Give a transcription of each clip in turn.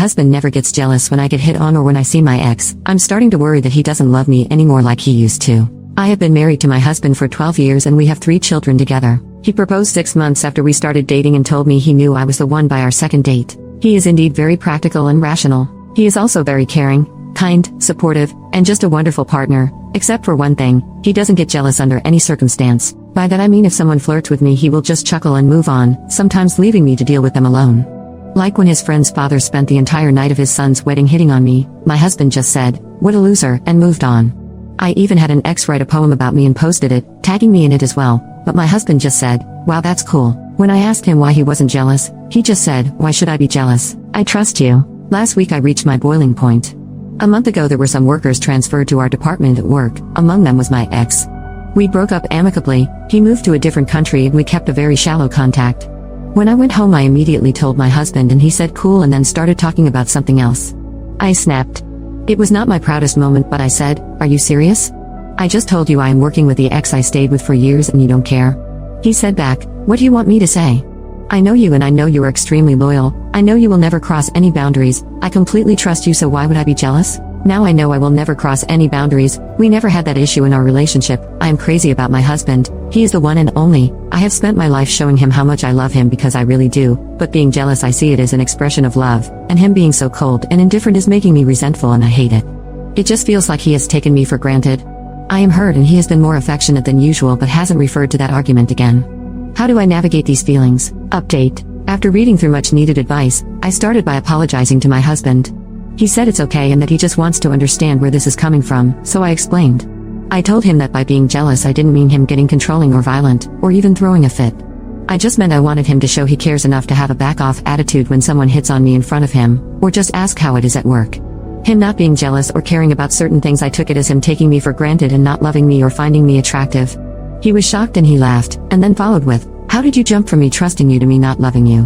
husband never gets jealous when I get hit on or when I see my ex. I'm starting to worry that he doesn't love me anymore like he used to. I have been married to my husband for 12 years and we have 3 children together. He proposed 6 months after we started dating and told me he knew I was the one by our second date. He is indeed very practical and rational. He is also very caring, kind, supportive, and just a wonderful partner, except for one thing: he doesn't get jealous under any circumstance. By that I mean if someone flirts with me he will just chuckle and move on, sometimes leaving me to deal with them alone. Like when his friend's father spent the entire night of his son's wedding hitting on me, my husband just said, "What a loser," and moved on. I even had an ex write a poem about me and posted it, tagging me in it as well, but my husband just said, "Wow, that's cool." When I asked him why he wasn't jealous, he just said, "Why should I be jealous? I trust you." Last week I reached my boiling point. A month ago there were some workers transferred to our department at work, among them was my ex. We broke up amicably, he moved to a different country and we kept a very shallow contact. When I went home I immediately told my husband and he said cool and then started talking about something else. I snapped. It was not my proudest moment but I said, "Are you serious? I just told you I am working with the ex I stayed with for years and you don't care." He said back, "What do you want me to say? I know you and I know you are extremely loyal, I know you will never cross any boundaries, I completely trust you so why would I be jealous? Now I know I will never cross any boundaries, we never had that issue in our relationship, I am crazy about my husband, he is the one and only, I have spent my life showing him how much I love him because I really do, but being jealous I see it as an expression of love, and him being so cold and indifferent is making me resentful and I hate it. It just feels like he has taken me for granted. I am hurt and he has been more affectionate than usual but hasn't referred to that argument again. How do I navigate these feelings? Update. After reading through much needed advice, I started by apologizing to my husband. He said it's okay and that he just wants to understand where this is coming from, so I explained. I told him that by being jealous I didn't mean him getting controlling or violent, or even throwing a fit. I just meant I wanted him to show he cares enough to have a back-off attitude when someone hits on me in front of him, or just ask how it is at work. Him not being jealous or caring about certain things I took it as him taking me for granted and not loving me or finding me attractive. He was shocked and he laughed, and then followed with, "How did you jump from me trusting you to me not loving you?"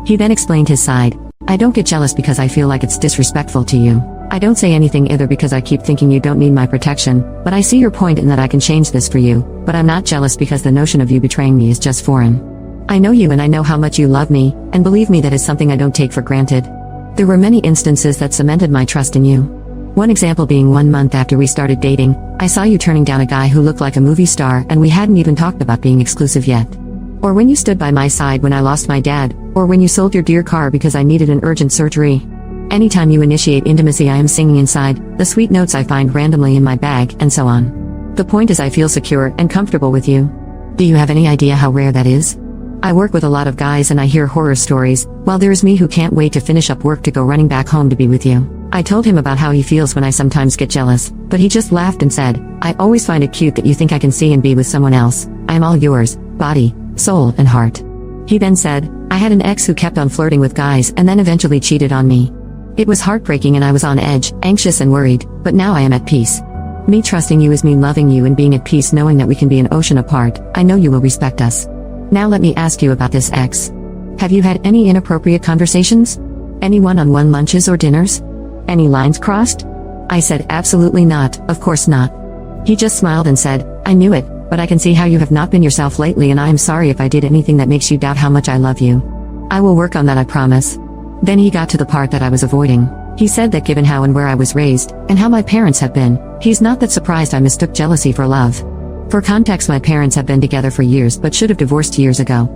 He then explained his side. "I don't get jealous because I feel like it's disrespectful to you. I don't say anything either because I keep thinking you don't need my protection, but I see your point in that I can change this for you, but I'm not jealous because the notion of you betraying me is just foreign. I know you and I know how much you love me, and believe me that is something I don't take for granted. There were many instances that cemented my trust in you. One example being 1 month after we started dating, I saw you turning down a guy who looked like a movie star and we hadn't even talked about being exclusive yet. Or when you stood by my side when I lost my dad, or when you sold your dear car because I needed an urgent surgery. Anytime you initiate intimacy I am singing inside, the sweet notes I find randomly in my bag, and so on. The point is I feel secure and comfortable with you. Do you have any idea how rare that is? I work with a lot of guys and I hear horror stories, while there is me who can't wait to finish up work to go running back home to be with you. I told him about how he feels when I sometimes get jealous, but he just laughed and said, "I always find it cute that you think I can see and be with someone else. I am all yours, body, soul, and heart." He then said, "I had an ex who kept on flirting with guys and then eventually cheated on me. It was heartbreaking and I was on edge, anxious and worried, but now I am at peace. Me trusting you is me loving you and being at peace knowing that we can be an ocean apart. I know you will respect us. Now let me ask you about this ex. Have you had any inappropriate conversations? Any one-on-one lunches or dinners? Any lines crossed?" I said, "Absolutely not, of course not." He just smiled and said, "I knew it, but I can see how you have not been yourself lately and I am sorry if I did anything that makes you doubt how much I love you. I will work on that, I promise." Then he got to the part that I was avoiding. He said that given how and where I was raised, and how my parents have been, he's not that surprised I mistook jealousy for love. For context, my parents have been together for years but should have divorced years ago.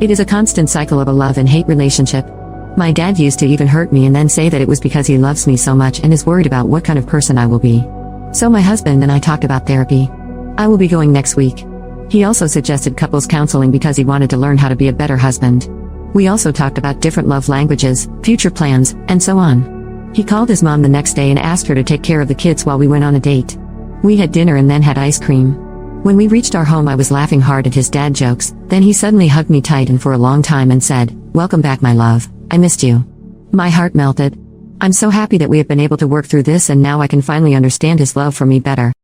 It is a constant cycle of a love and hate relationship. My dad used to even hurt me and then say that it was because he loves me so much and is worried about what kind of person I will be. So my husband and I talked about therapy. I will be going next week. He also suggested couples counseling because he wanted to learn how to be a better husband. We also talked about different love languages, future plans, and so on. He called his mom the next day and asked her to take care of the kids while we went on a date. We had dinner and then had ice cream. When we reached our home I was laughing hard at his dad jokes, then he suddenly hugged me tight and for a long time and said, "Welcome back my love, I missed you." My heart melted. I'm so happy that we have been able to work through this and now I can finally understand his love for me better.